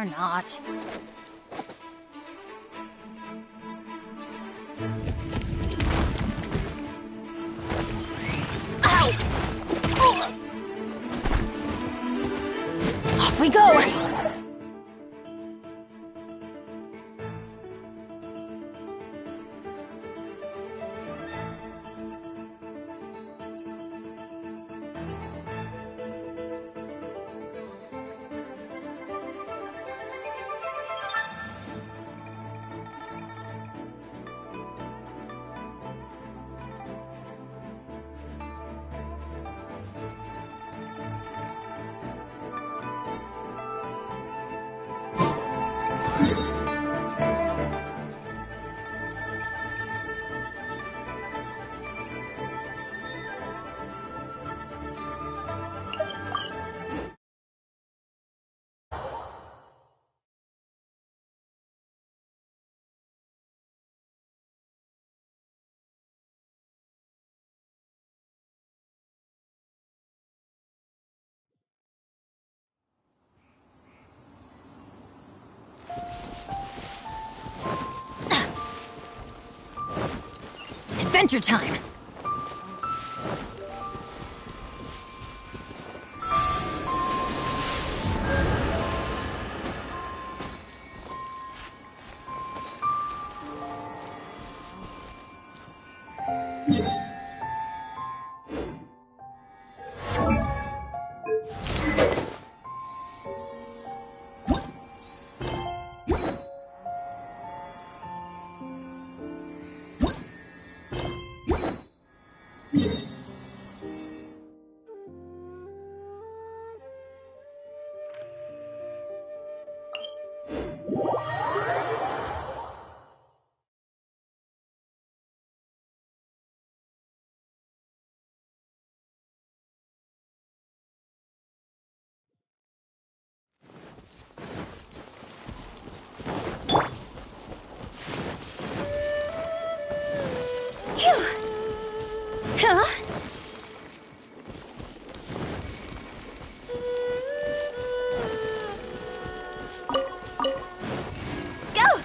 Or not. Ow! Off we go! Adventure time! Huh? Go!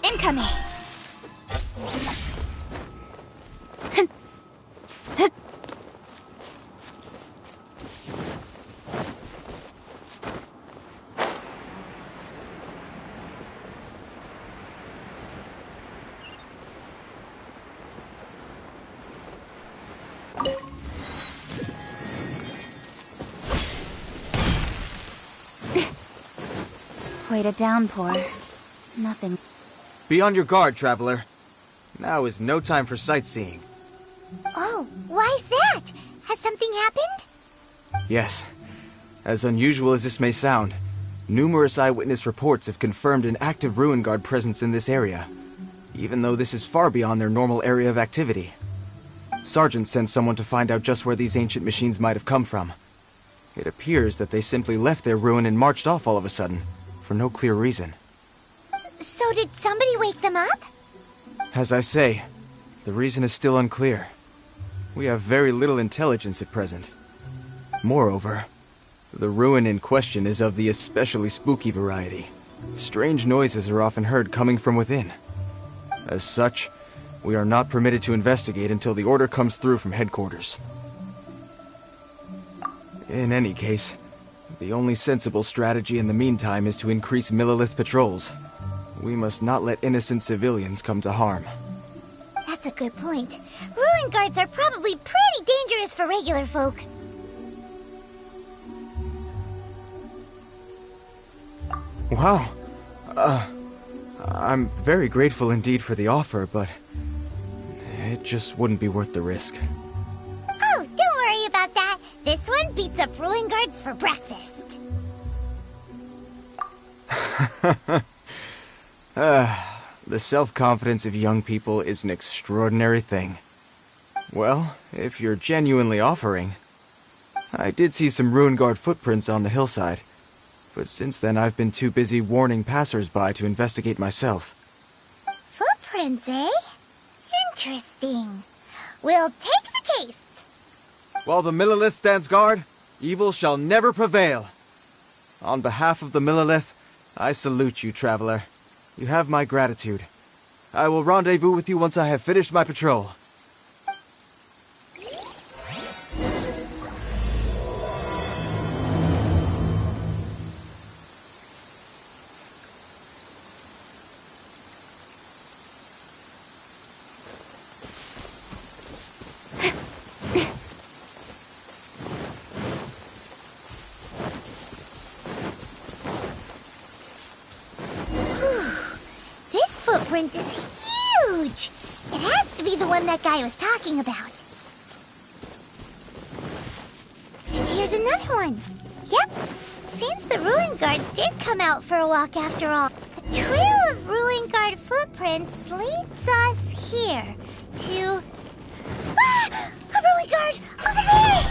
Incoming! Quite a downpour. Nothing. Be on your guard, traveler. Now is no time for sightseeing. Oh, why's that? Has something happened? Yes. As unusual as this may sound, numerous eyewitness reports have confirmed an active ruin guard presence in this area. even though this is far beyond their normal area of activity. Sergeant sent someone to find out just where these ancient machines might have come from. It appears that they simply left their ruin and marched off all of a sudden, for no clear reason. So did somebody wake them up? As I say, the reason is still unclear. We have very little intelligence at present. Moreover, the ruin in question is of the especially spooky variety. Strange noises are often heard coming from within. As such, we are not permitted to investigate until the order comes through from headquarters. In any case, the only sensible strategy in the meantime is to increase Millilith patrols. We must not let innocent civilians come to harm. That's a good point. Ruin guards are probably pretty dangerous for regular folk. Wow. I'm very grateful indeed for the offer, but it just wouldn't be worth the risk. Oh, don't worry about that. This one beats up ruin guards for breakfast. The self-confidence of young people is an extraordinary thing. Well, if you're genuinely offering... I did see some ruin guard footprints on the hillside, but since then I've been too busy warning passers-by to investigate myself. Footprints, eh? Interesting. We'll take the case. While the Millilith stands guard, evil shall never prevail. On behalf of the Millilith, I salute you, traveler. You have my gratitude. I will rendezvous with you once I have finished my patrol. Footprint is huge! It has to be the one that guy was talking about. And here's another one. Yep, seems the ruin guards did come out for a walk after all. A trail of ruin guard footprints leads us here to... Ah! A ruin guard! Over there!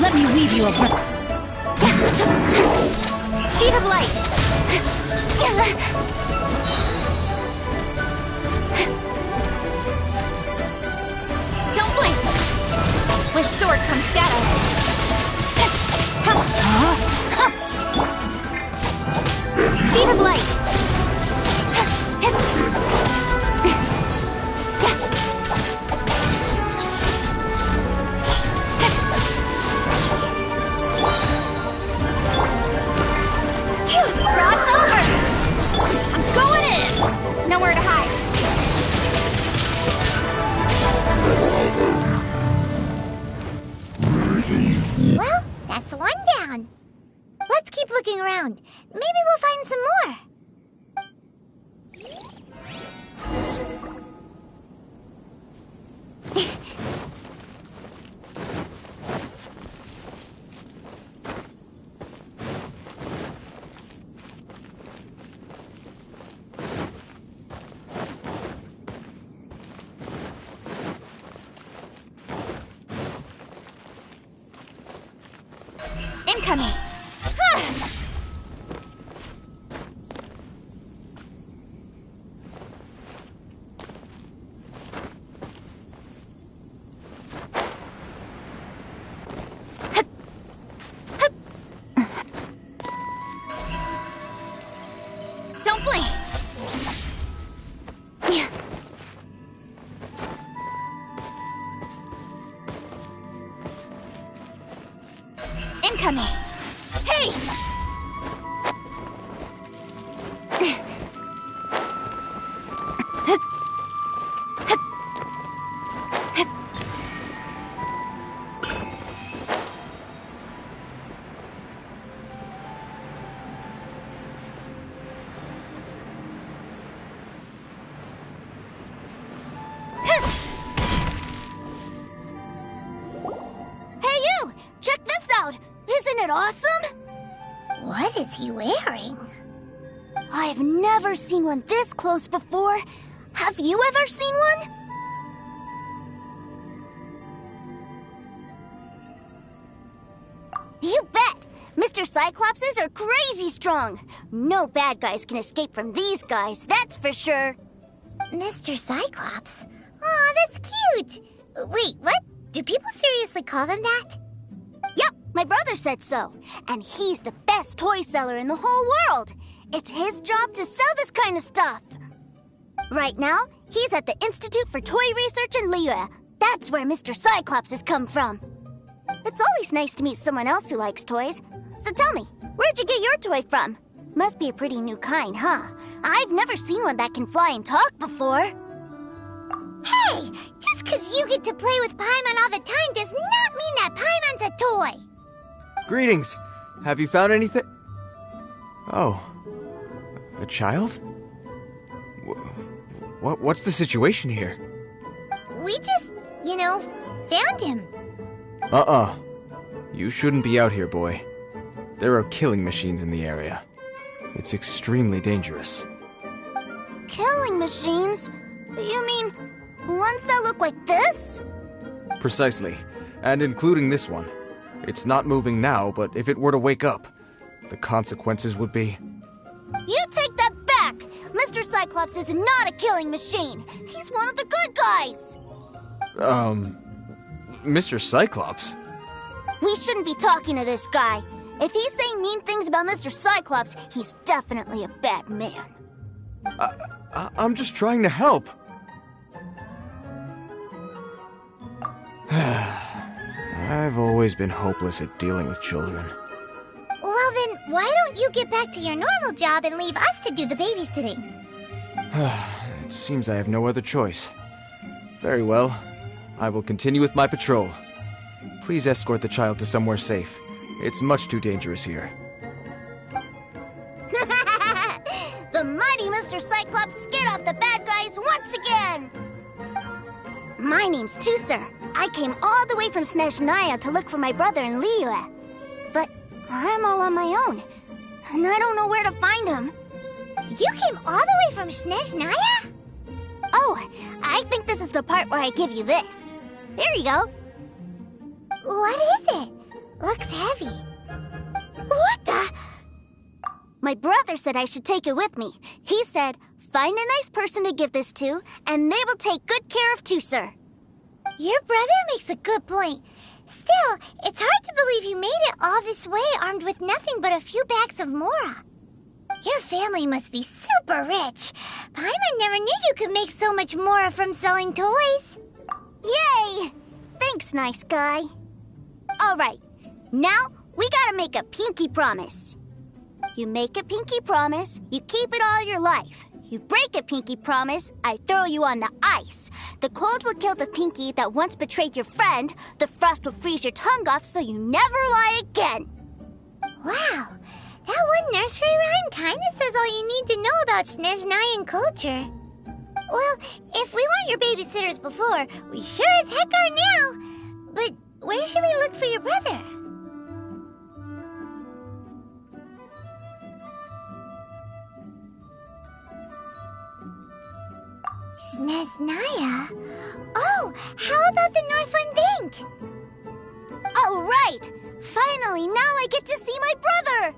Let me weave you a speed of light. Don't blink. With sword comes shadow. Speed of light. Nowhere to hide. Well, that's one down. Let's keep looking around. Maybe we'll find some more. Incoming! Don't blink! Incoming! Hey! it awesome? What is he wearing? I've never seen one this close before. Have you ever seen one? You bet! Mr. Cyclopses are crazy strong. No bad guys can escape from these guys, that's for sure. Mr. Cyclops? Aw, that's cute! Wait, what? Do people seriously call them that? Yep, my brother said so. And he's the best toy seller in the whole world. It's his job to sell this kind of stuff. Right now, he's at the Institute for Toy Research in Liyue. That's where Mr. Cyclops has come from. It's always nice to meet someone else who likes toys. So tell me, where'd you get your toy from? Must be a pretty new kind, huh? I've never seen one that can fly and talk before. Hey! Just 'cause you get to play with Paimon all the time does not mean that Paimon's a toy! Greetings! Have you found anything? Oh. A child? What's the situation here? We just, found him. You shouldn't be out here, boy. There are killing machines in the area. It's extremely dangerous. Killing machines? You mean ones that look like this? Precisely. And including this one. It's not moving now, but if it were to wake up, the consequences would be... You take that back! Mr. Cyclops is not a killing machine. He's one of the good guys. Mr. Cyclops? We shouldn't be talking to this guy. If he's saying mean things about Mr. Cyclops, he's definitely a bad man. I'm just trying to help. I've always been hopeless at dealing with children. Well then, why don't you get back to your normal job and leave us to do the babysitting? It seems I have no other choice. Very well. I will continue with my patrol. Please escort the child to somewhere safe. It's much too dangerous here. The mighty Mr. Cyclops scared off the bad guys once again! My name's Tuser. I came all the way from Snezhnaya to look for my brother in Liyue. But I'm all on my own, and I don't know where to find him. You came all the way from Snezhnaya? Oh, I think this is the part where I give you this. Here you go. What is it? Looks heavy. What the? My brother said I should take it with me. He said, find a nice person to give this to, and they will take good care of Tuser. Your brother makes a good point. Still, it's hard to believe you made it all this way armed with nothing but a few bags of Mora. Your family must be super rich. Paimon never knew you could make so much Mora from selling toys. Yay! Thanks, nice guy. All right, now we gotta make a pinky promise. You make a pinky promise, you keep it all your life. You break a pinky promise, I throw you on the ice. The cold will kill the pinky that once betrayed your friend. The frost will freeze your tongue off so you never lie again. Wow, that one nursery rhyme kinda says all you need to know about Snezhnayan culture. Well, if we weren't your babysitters before, we sure as heck are now. But where should we look for your brother? Snezhnaya? Oh, how about the Northland Bank? Oh, right! Finally, now I get to see my brother!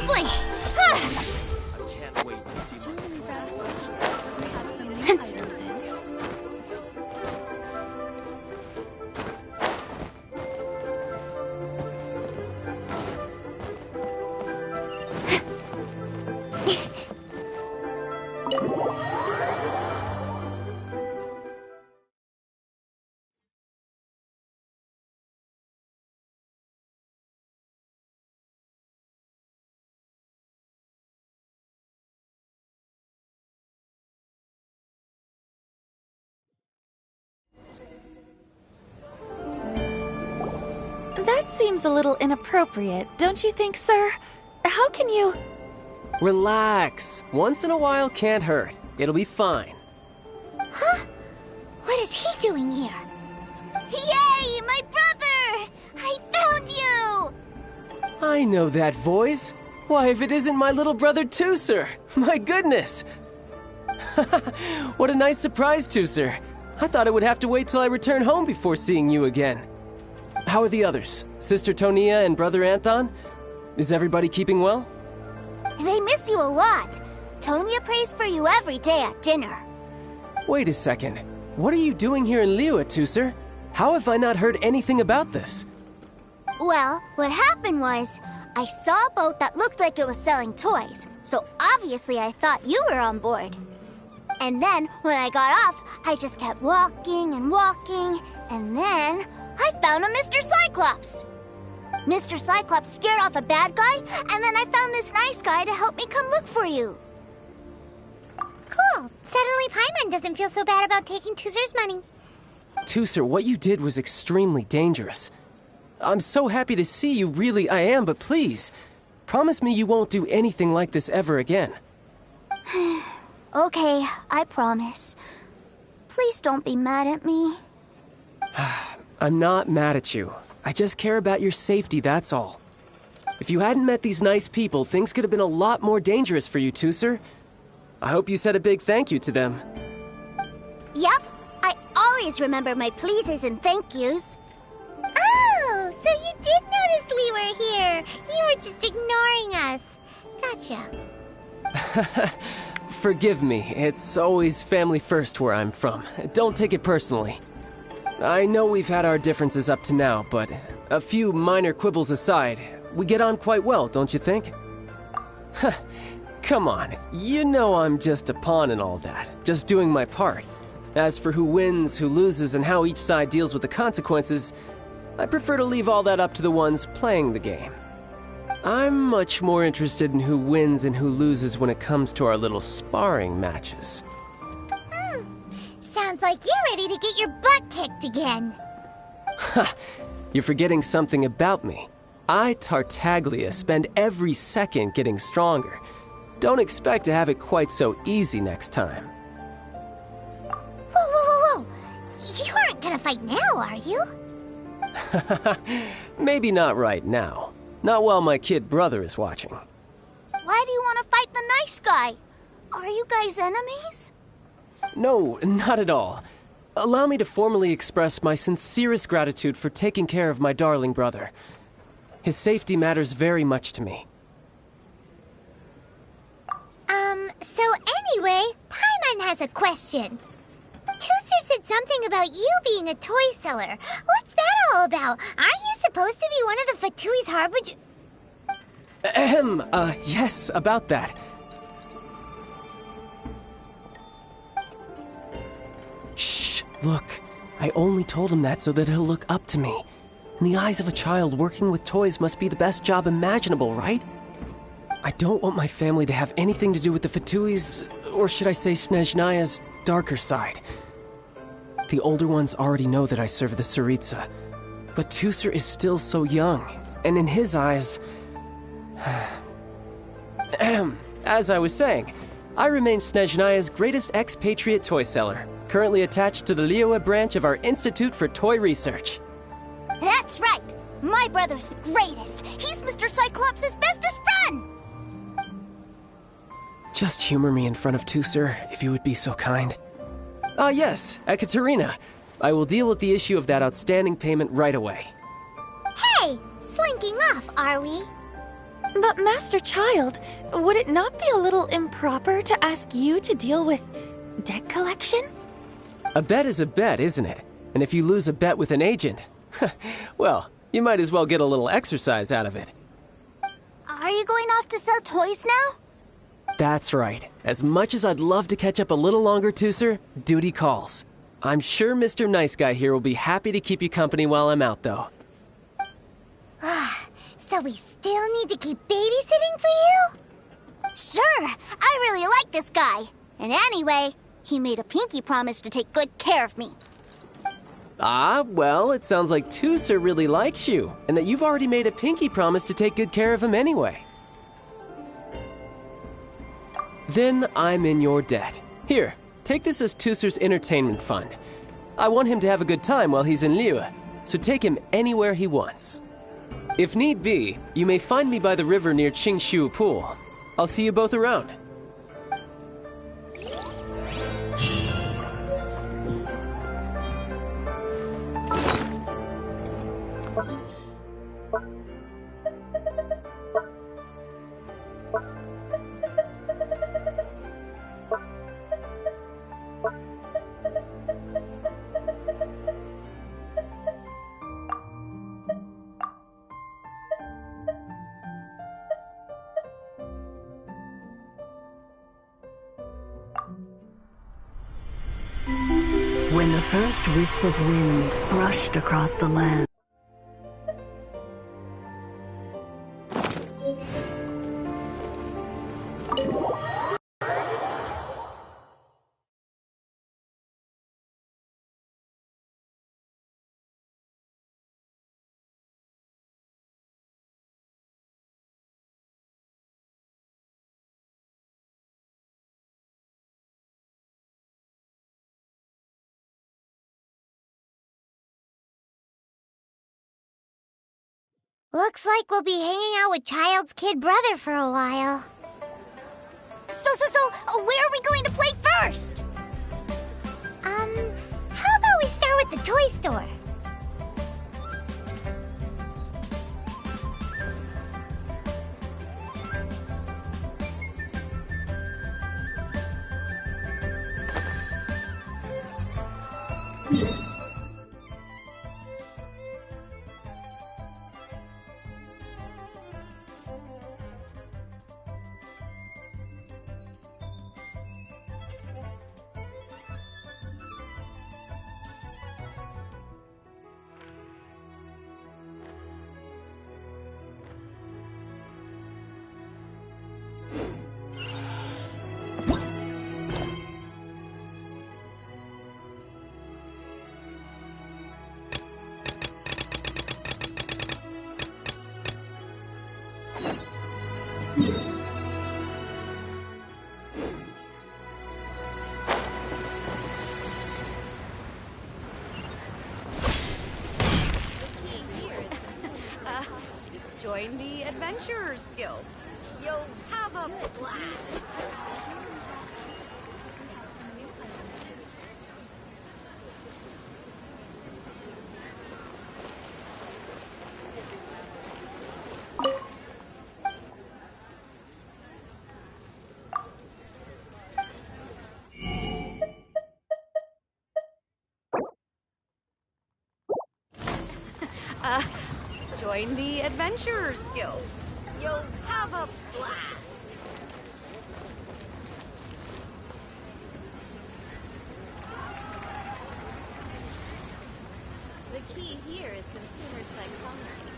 Don't blink! I can't wait to see That seems a little inappropriate, don't you think, sir? How can you... Relax. Once in a while can't hurt. It'll be fine. Huh? What is he doing here? Yay, my brother! I found you! I know that voice. Why, if it isn't my little brother Tooser! My goodness! What a nice surprise, Tooser. I thought I would have to wait till I return home before seeing you again. How are the others? Sister Tonia and Brother Anthon? Is everybody keeping well? They miss you a lot. Tonia prays for you every day at dinner. Wait a second. What are you doing here in Liyue, Tooser? How have I not heard anything about this? Well, what happened was, I saw a boat that looked like it was selling toys, so obviously I thought you were on board. And then, when I got off, I just kept walking and walking, and then I found a Mr. Cyclops. Mr. Cyclops scared off a bad guy, and then I found this nice guy to help me come look for you. Cool. Suddenly Paimon doesn't feel so bad about taking Tooser's money. Tooser, what you did was extremely dangerous. I'm so happy to see you, really I am, but please, promise me you won't do anything like this ever again. Okay, I promise. Please don't be mad at me. I'm not mad at you. I just care about your safety, that's all. If you hadn't met these nice people, things could have been a lot more dangerous for you, Tooser. I hope you said a big thank you to them. Yep, I always remember my pleases and thank yous. Oh, so you did notice we were here. You were just ignoring us. Gotcha. Forgive me, it's always family first where I'm from. Don't take it personally. I know we've had our differences up to now, but a few minor quibbles aside, we get on quite well, don't you think? Come on, you know I'm just a pawn in all that, just doing my part. As for who wins, who loses, and how each side deals with the consequences, I prefer to leave all that up to the ones playing the game. I'm much more interested in who wins and who loses when it comes to our little sparring matches. Sounds like you're ready to get your butt kicked again. Ha! You're forgetting something about me. I, Tartaglia, spend every second getting stronger. Don't expect to have it quite so easy next time. Whoa. You aren't gonna fight now, are you? Maybe not right now. Not while my kid brother is watching. Why do you want to fight the nice guy? Are you guys enemies? No, not at all. Allow me to formally express my sincerest gratitude for taking care of my darling brother. His safety matters very much to me. So anyway, Paimon has a question. Tooser said something about you being a toy seller. What's that all about? Aren't you supposed to be one of the Fatui's harbinger? Yes, about that. Shh, look. I only told him that so that he'll look up to me. In the eyes of a child, working with toys must be the best job imaginable, right? I don't want my family to have anything to do with the Fatui's, or should I say Snezhnaya's, darker side. The older ones already know that I serve the Tsaritsa, but Tooser is still so young, and in his eyes... As I was saying, I remain Snezhnaya's greatest expatriate toy seller, currently attached to the Liyue branch of our Institute for Toy Research. That's right! My brother's the greatest! He's Mr. Cyclops' bestest friend! Just humor me in front of Tooser, if you would be so kind. Ah, yes, Ekaterina. I will deal with the issue of that outstanding payment right away. Hey! Slinking off, are we? But Master Child, would it not be a little improper to ask you to deal with debt collection? A bet is a bet, isn't it? And if you lose a bet with an agent, well, you might as well get a little exercise out of it. Are you going off to sell toys now? That's right. As much as I'd love to catch up a little longer, Tooser, duty calls. I'm sure Mr. Nice Guy here will be happy to keep you company while I'm out, though. So we still need to keep babysitting for you? Sure, I really like this guy. And anyway, he made a pinky promise to take good care of me. Ah, well, it sounds like Tooser really likes you, and that you've already made a pinky promise to take good care of him anyway. Then I'm in your debt. Here, take this as Tooser's entertainment fund. I want him to have a good time while he's in Liyue, so take him anywhere he wants. If need be, you may find me by the river near Qingshu Pool. I'll see you both around. When the first wisp of wind brushed across the land, Looks like we'll be hanging out with Child's kid brother for a while. So, where are we going to play first? How about we start with the toy store? Join the Adventurers Guild. You'll have a blast. Join the Adventurers Guild. You'll have a blast. The key here is consumer psychology.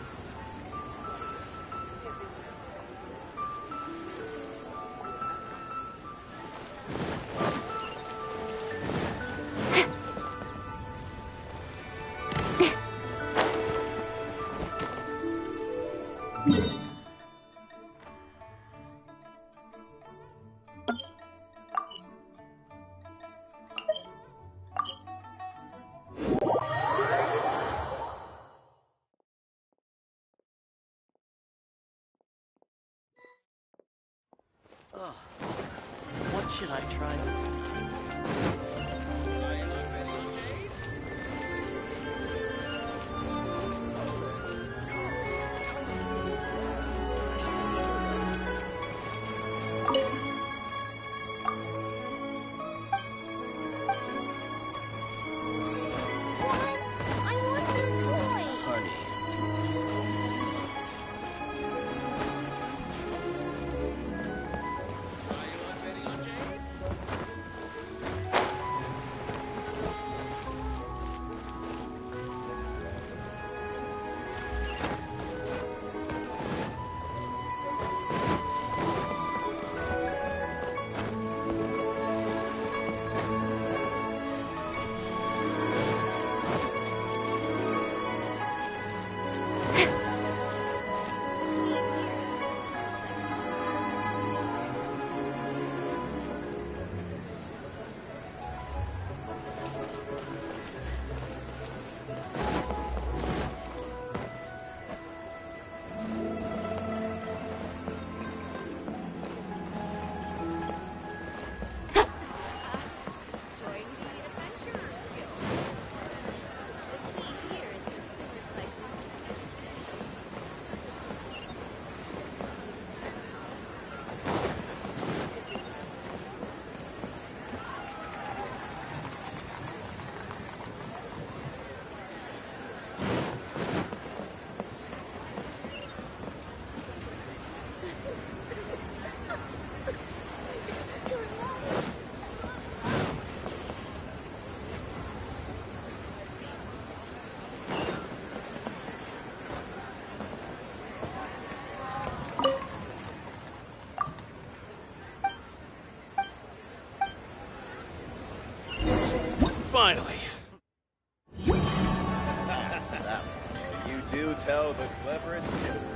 What should I try this time? Finally. You do tell the cleverest jokes.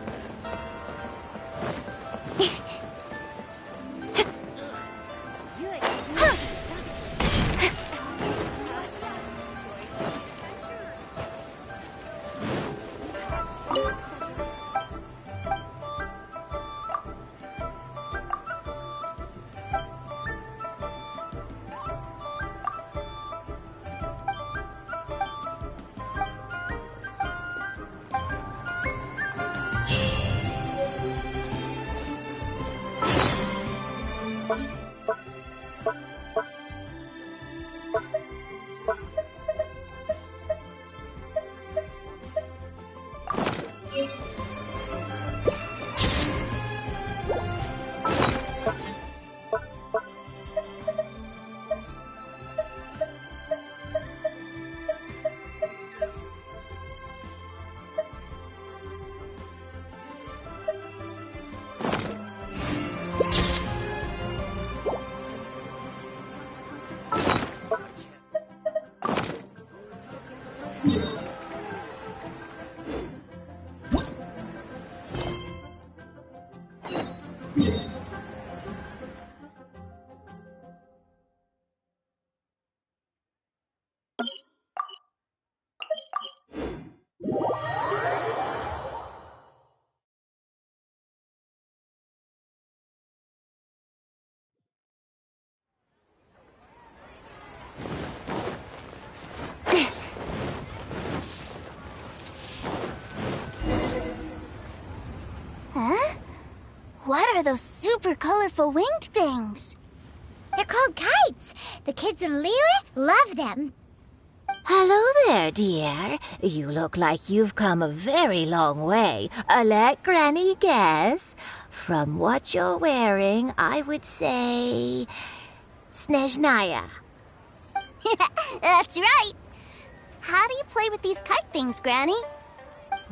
Huh? What are those super colorful winged things? They're called kites. The kids in Liyue love them. Hello there, dear. You look like you've come a very long way. Let Granny guess. From what you're wearing, I would say... Snezhnaya. That's right. How do you play with these kite things, Granny?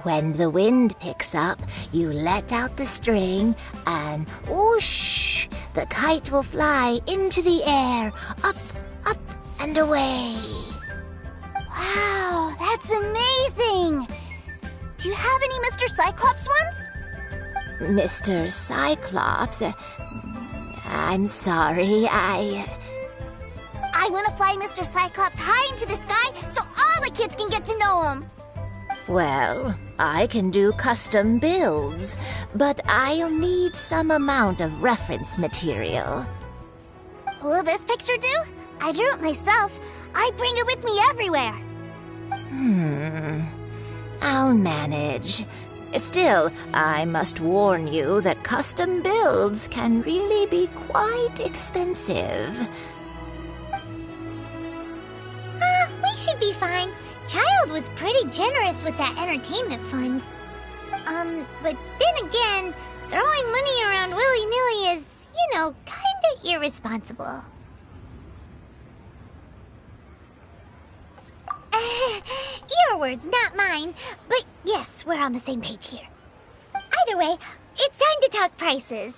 When the wind picks up, you let out the string and whoosh! The kite will fly into the air, up, up, and away. Wow, that's amazing! Do you have any Mr. Cyclops ones? Mr. Cyclops? I'm sorry, I want to fly Mr. Cyclops high into the sky so all the kids can get to know him. Well, I can do custom builds, but I'll need some amount of reference material. Will this picture do? I drew it myself. I bring it with me everywhere. I'll manage. Still, I must warn you that custom builds can really be quite expensive. We should be fine. Child was pretty generous with that entertainment fund. But then again, throwing money around willy-nilly is, kinda irresponsible. Your words, not mine. But yes, we're on the same page here. Either way, it's time to talk prices.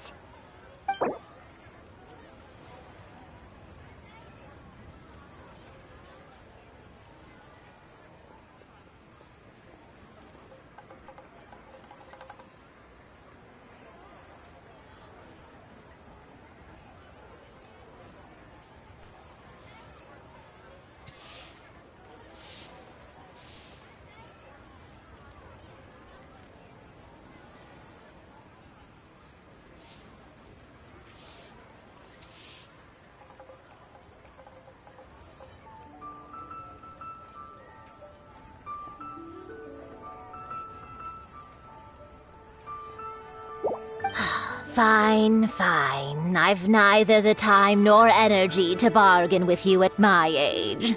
Fine, fine. I've neither the time nor energy to bargain with you at my age.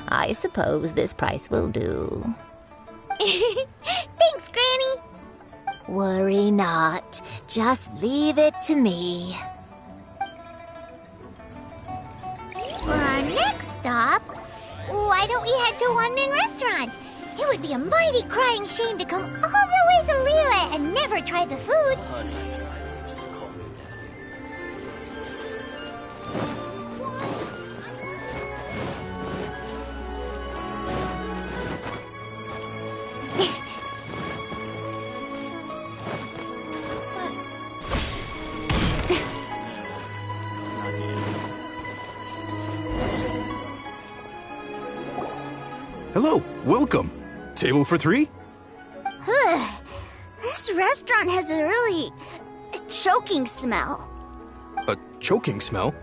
I suppose this price will do. Thanks, Granny. Worry not. Just leave it to me. For our next stop, why don't we head to Wanmin Restaurant? It would be a mighty crying shame to come all the way to Liyue and never try the food. Honey, just call me Daddy. Hello, welcome. Table for 3? This restaurant has a really choking smell. A choking smell?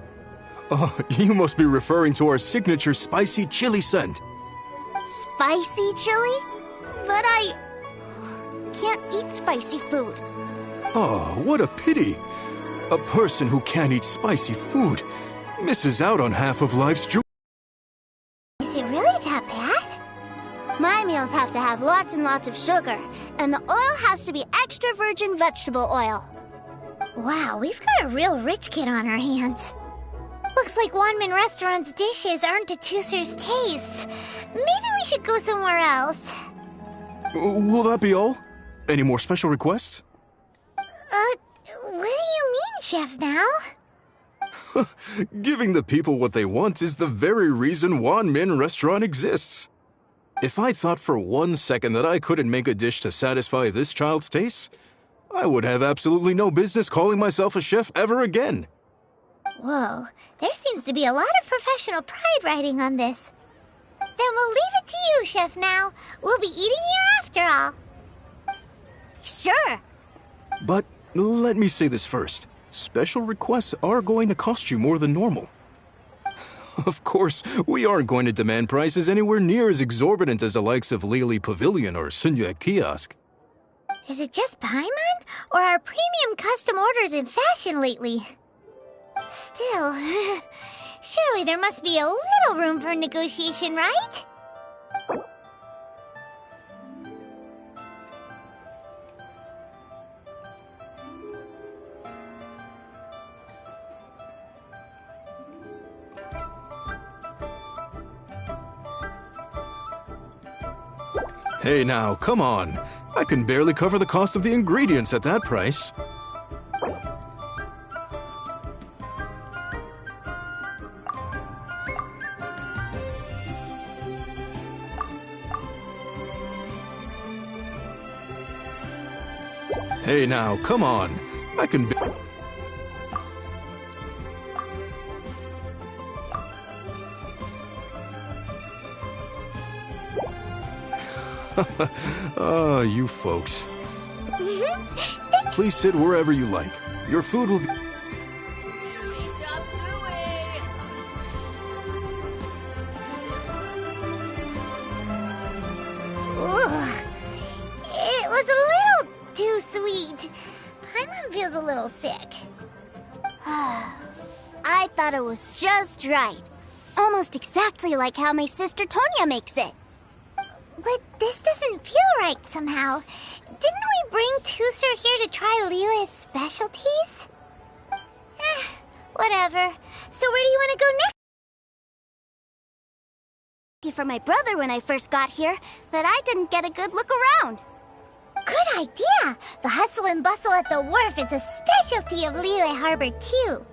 Oh, you must be referring to our signature spicy chili scent. Spicy chili? But I can't eat spicy food. Oh, what a pity. A person who can't eat spicy food misses out on half of life's joy. Is it really that bad? My meals have to have lots and lots of sugar, and the oil has to be extra virgin vegetable oil. Wow, we've got a real rich kid on our hands. Looks like Wanmin Restaurant's dishes aren't to Tooser's taste. Maybe we should go somewhere else. Will that be all? Any more special requests? What do you mean, Chef now? Giving the people what they want is the very reason Wanmin Restaurant exists. If I thought for 1 second that I couldn't make a dish to satisfy this child's tastes, I would have absolutely no business calling myself a chef ever again. Whoa, there seems to be a lot of professional pride riding on this. Then we'll leave it to you, Chef Mao. We'll be eating here after all. Sure. But let me say this first. Special requests are going to cost you more than normal. Of course, we aren't going to demand prices anywhere near as exorbitant as the likes of Lily Pavilion or Sunyue Kiosk. Is it just Paimon? Or are premium custom orders in fashion lately? Still, surely there must be a little room for negotiation, right? Hey now, come on. I can barely cover the cost of the ingredients at that price. Hey now, come on. I can Oh, you folks. Please sit wherever you like. Your food will be... Ugh. It was a little too sweet. Paimon feels a little sick. I thought it was just right. Almost exactly like how my sister Tonya makes it. But this doesn't feel right somehow. Didn't we bring Tooser here to try Liyue's specialties? Whatever. So where do you want to go next? For my brother when I first got here, that I didn't get a good look around. Good idea! The hustle and bustle at the wharf is a specialty of Liyue Harbor too.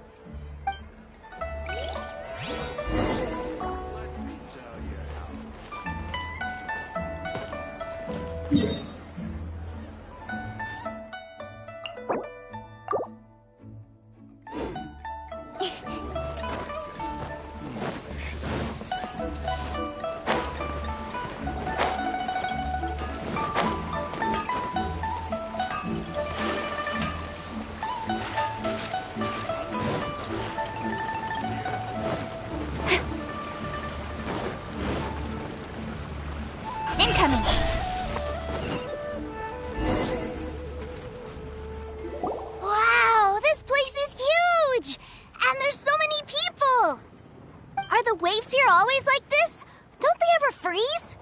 Incoming! Wow, this place is huge! And there's so many people! Are the waves here always like this? Don't they ever freeze?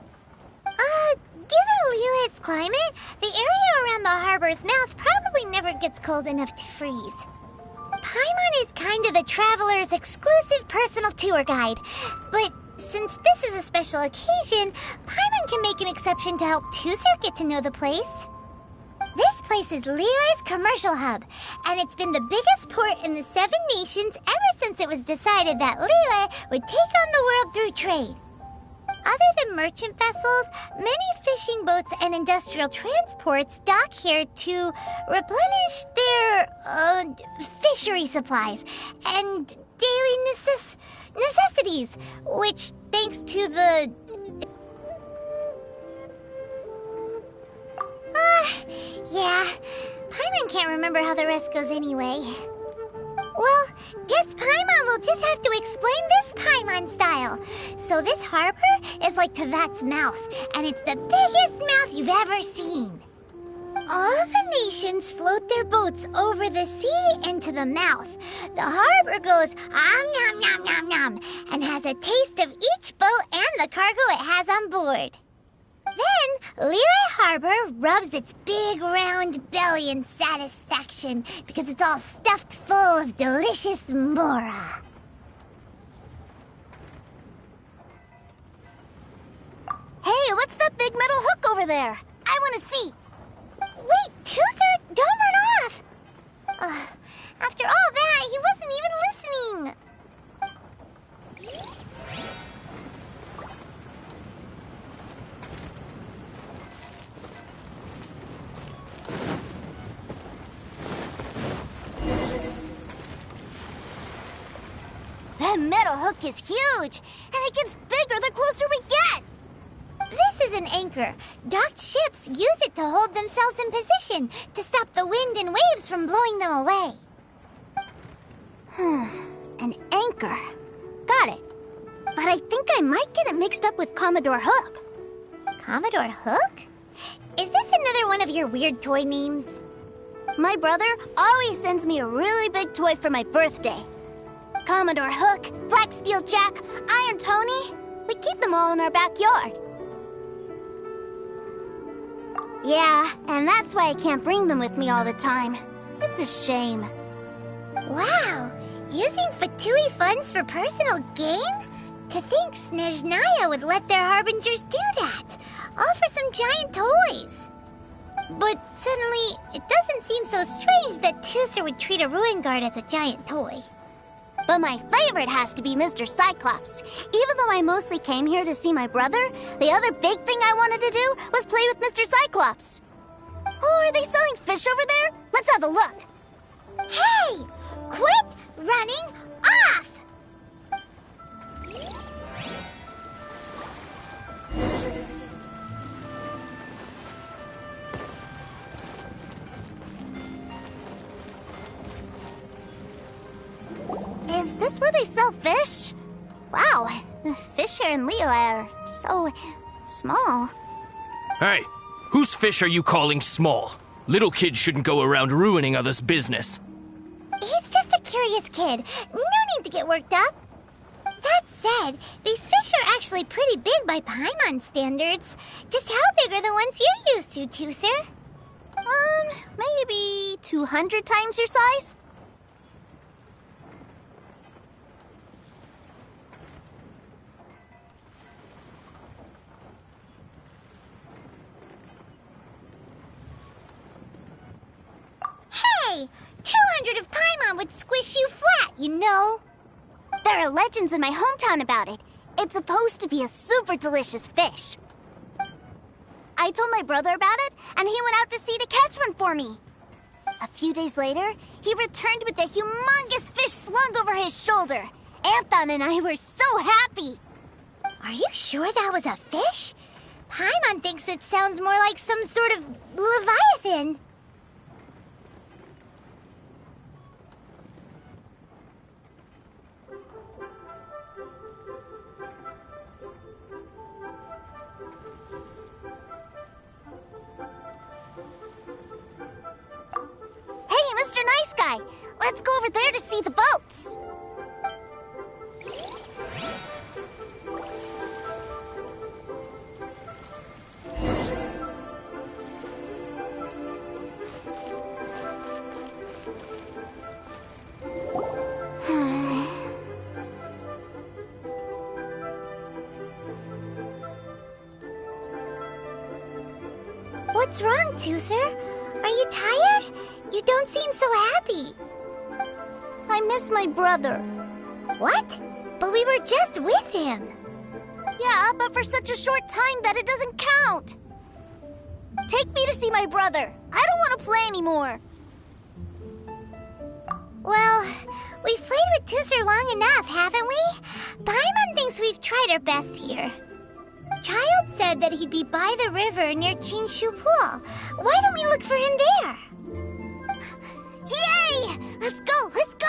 Given Liyue's climate, the area around the harbor's mouth probably never gets cold enough to freeze. Paimon is kind of the traveler's exclusive personal tour guide, but since this is a special occasion, Paimon can make an exception to help Tooser get to know the place. This place is Liyue's commercial hub, and it's been the biggest port in the 7 nations ever since it was decided that Liyue would take on the world through trade. Other than merchant vessels, many fishing boats and industrial transports dock here to replenish their, fishery supplies and daily necessities, which, thanks to the can't remember how the rest goes anyway. Well, guess Paimon will just have to explain this Paimon style. So this harbor is like Tevat's mouth, and it's the biggest mouth you've ever seen. All the nations float their boats over the sea into the mouth. The harbor goes nom nom nom nom and has a taste of each boat and the cargo it has on board. Then, Liyue Harbor rubs its big round belly in satisfaction because it's all stuffed full of delicious mora. Hey, what's that big metal hook over there? I want to see. Wait, Tooser, don't run off! After all that, he wasn't even listening. That metal hook is huge, and it gets bigger the closer we get. This is an anchor. Docked ships use it to hold themselves in position to stop the wind and waves from blowing them away. An anchor. Got it. But I think I might get it mixed up with Commodore Hook. Commodore Hook? Is this another one of your weird toy names? My brother always sends me a really big toy for my birthday. Commodore Hook, Black Steel Jack, Iron Tony. We keep them all in our backyard. Yeah, and that's why I can't bring them with me all the time. It's a shame. Wow, using Fatui funds for personal gain? To think Snezhnaya would let their harbingers do that, all for some giant toys. But suddenly, it doesn't seem so strange that Tooser would treat a ruin guard as a giant toy. But my favorite has to be Mr. Cyclops. Even though I mostly came here to see my brother, the other big thing I wanted to do was play with Mr. Cyclops. Oh, are they selling fish over there? Let's have a look. Hey! Quit running off! Is this where they sell fish? Wow, the fish here in Liyue are so small. Hey, whose fish are you calling small? Little kids shouldn't go around ruining others' business. He's just a curious kid. No need to get worked up. That said, these fish are actually pretty big by Paimon standards. Just how big are the ones you're used to, Tooser? Maybe 200 times your size? Hey! 200 of Paimon would squish you flat, you know. There are legends in my hometown about it. It's supposed to be a super delicious fish. I told my brother about it, and he went out to sea to catch one for me. A few days later, he returned with a humongous fish slung over his shoulder. Anthon and I were so happy. Are you sure that was a fish? Paimon thinks it sounds more like some sort of leviathan. Nice guy. Let's go over there to see the boats. What's wrong, Tooser? Are you tired? You don't seem so happy. I miss my brother. What? But we were just with him. Yeah, but for such a short time that it doesn't count. Take me to see my brother. I don't want to play anymore. Well, we've played with Tooser long enough, haven't we? Paimon thinks we've tried our best here. Child said that he'd be by the river near Chinshu Pool. Why don't we look for him there? Let's go! Let's go!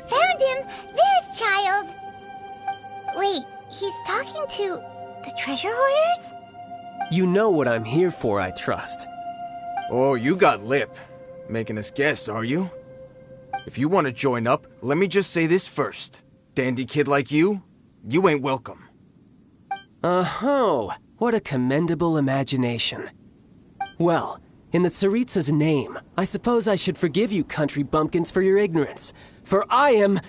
Found him! There's Child! Wait, he's talking to the treasure hoarders? You know what I'm here for, I trust. Oh, you got lip. Making us guess, are you? If you want to join up, let me just say this first. Dandy kid like you ain't welcome. Oh, what a commendable imagination. Well, in the Tsaritsa's name, I suppose I should forgive you country bumpkins for your ignorance, for I am...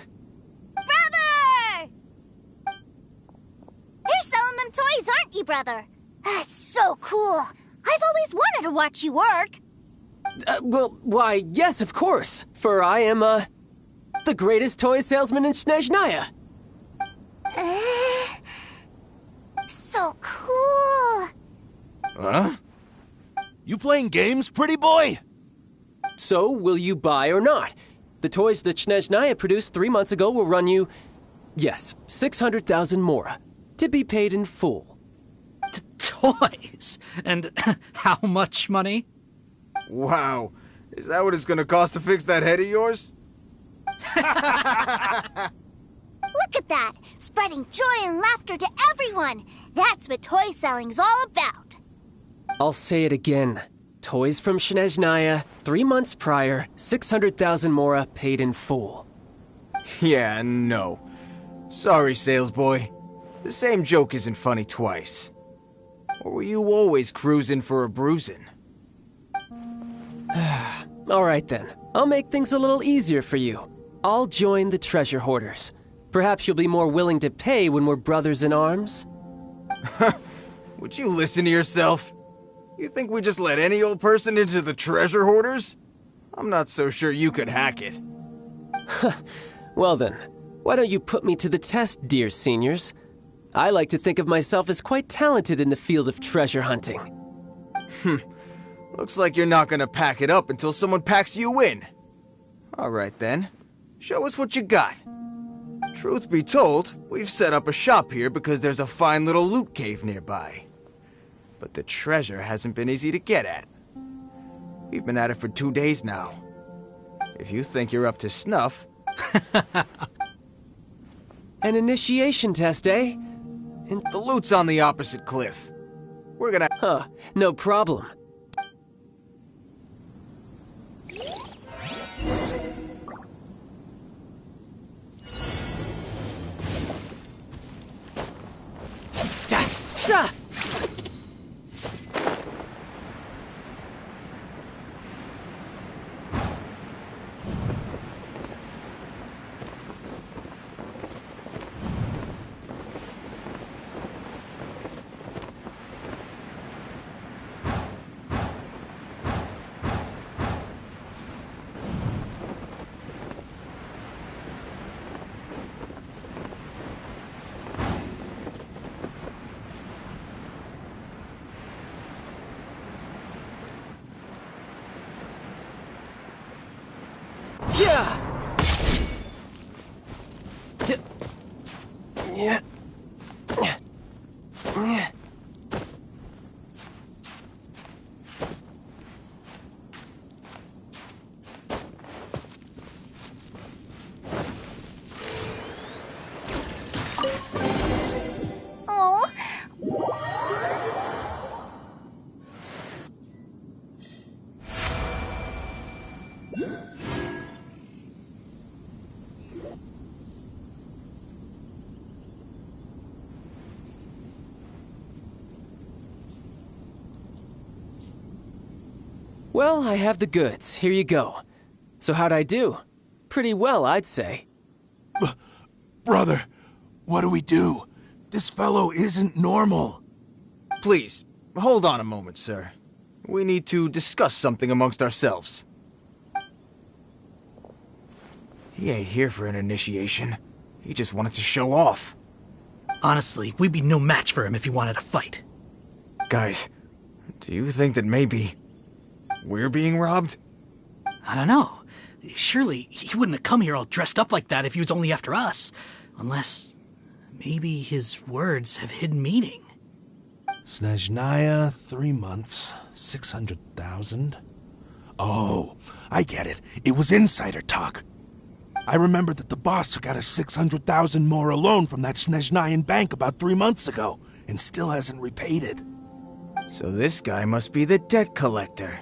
Brother! You're selling them toys, aren't you, brother? That's so cool. I've always wanted to watch you work. Well, why, yes, of course, for I am, the greatest toy salesman in Snezhnaya. So cool. Huh? You playing games, pretty boy? So, will you buy or not? The toys that Snezhnaya produced 3 months ago will run you, yes, 600,000 mora, to be paid in full. Toys? And how much money? Wow. Is that what it's gonna cost to fix that head of yours? Look at that! Spreading joy and laughter to everyone! That's what toy selling's all about! I'll say it again. Toys from Snezhnaya, 3 months prior, 600,000 mora paid in full. Yeah, no. Sorry, salesboy. The same joke isn't funny twice. Or were you always cruising for a bruising? All right then. I'll make things a little easier for you. I'll join the treasure hoarders. Perhaps you'll be more willing to pay when we're brothers in arms? Would you listen to yourself? You think we just let any old person into the treasure hoarders? I'm not so sure you could hack it. Well then, why don't you put me to the test, dear seniors? I like to think of myself as quite talented in the field of treasure hunting. Looks like you're not gonna pack it up until someone packs you in. Alright then, show us what you got. Truth be told, we've set up a shop here because there's a fine little loot cave nearby. But the treasure hasn't been easy to get at. We've been at it for 2 days now. If you think you're up to snuff... An initiation test, eh? The loot's on the opposite cliff. We're gonna... Huh, no problem. Yeah. Yeah. Yeah. Oh. Well, I have the goods. Here you go. So how'd I do? Pretty well, I'd say. Brother, what do we do? This fellow isn't normal. Please, hold on a moment, sir. We need to discuss something amongst ourselves. He ain't here for an initiation. He just wanted to show off. Honestly, we'd be no match for him if he wanted to fight. Guys, do you think that maybe we're being robbed? I don't know. Surely he wouldn't have come here all dressed up like that if he was only after us. Unless maybe his words have hidden meaning. Snezhnaya, 3 months, 600,000. Oh, I get it. It was insider talk. I remember that the boss took out a 600,000 more a loan from that Snezhnayan bank about 3 months ago, and still hasn't repaid it. So this guy must be the debt collector.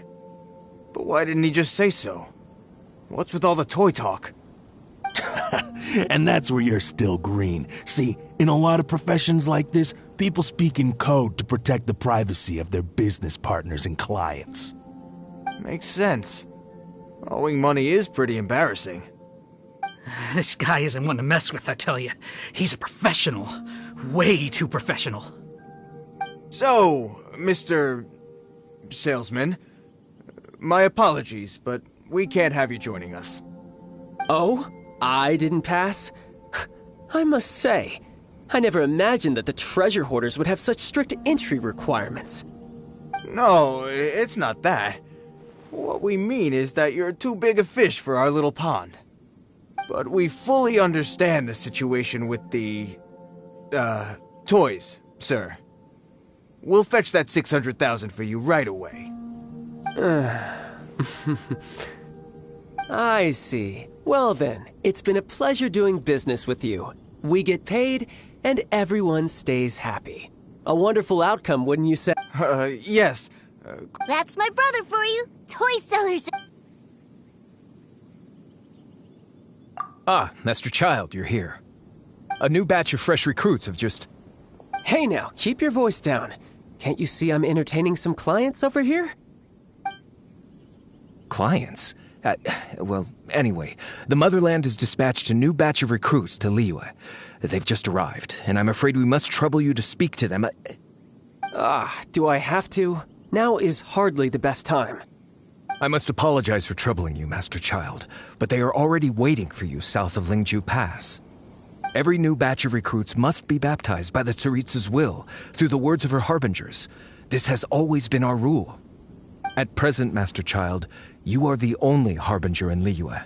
But why didn't he just say so? What's with all the toy talk? And that's where you're still green. See, in a lot of professions like this, people speak in code to protect the privacy of their business partners and clients. Makes sense. Owing money is pretty embarrassing. This guy isn't one to mess with, I tell you. He's a professional. Way too professional. So, Mr. Salesman, my apologies, but we can't have you joining us. Oh? I didn't pass? I must say, I never imagined that the treasure hoarders would have such strict entry requirements. No, it's not that. What we mean is that you're too big a fish for our little pond. But we fully understand the situation with the, toys, sir. We'll fetch that 600,000 for you right away. I see. Well then, it's been a pleasure doing business with you. We get paid, and everyone stays happy. A wonderful outcome, wouldn't you say? Yes. That's my brother for you. Toy sellers. Ah, Master Childe, you're here. A new batch of fresh recruits have just... Hey now, keep your voice down. Can't you see I'm entertaining some clients over here? Clients? Well, anyway, the Motherland has dispatched a new batch of recruits to Liyue. They've just arrived, and I'm afraid we must trouble you to speak to them. Do I have to? Now is hardly the best time. I must apologize for troubling you, Master Childe, but they are already waiting for you south of Lingju Pass. Every new batch of recruits must be baptized by the Tsaritsa's will, through the words of her harbingers. This has always been our rule. At present, Master Childe, you are the only harbinger in Liyue.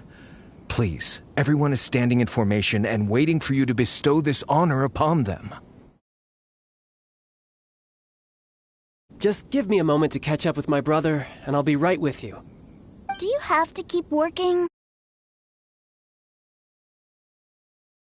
Please, everyone is standing in formation and waiting for you to bestow this honor upon them. Just give me a moment to catch up with my brother, and I'll be right with you. Do you have to keep working?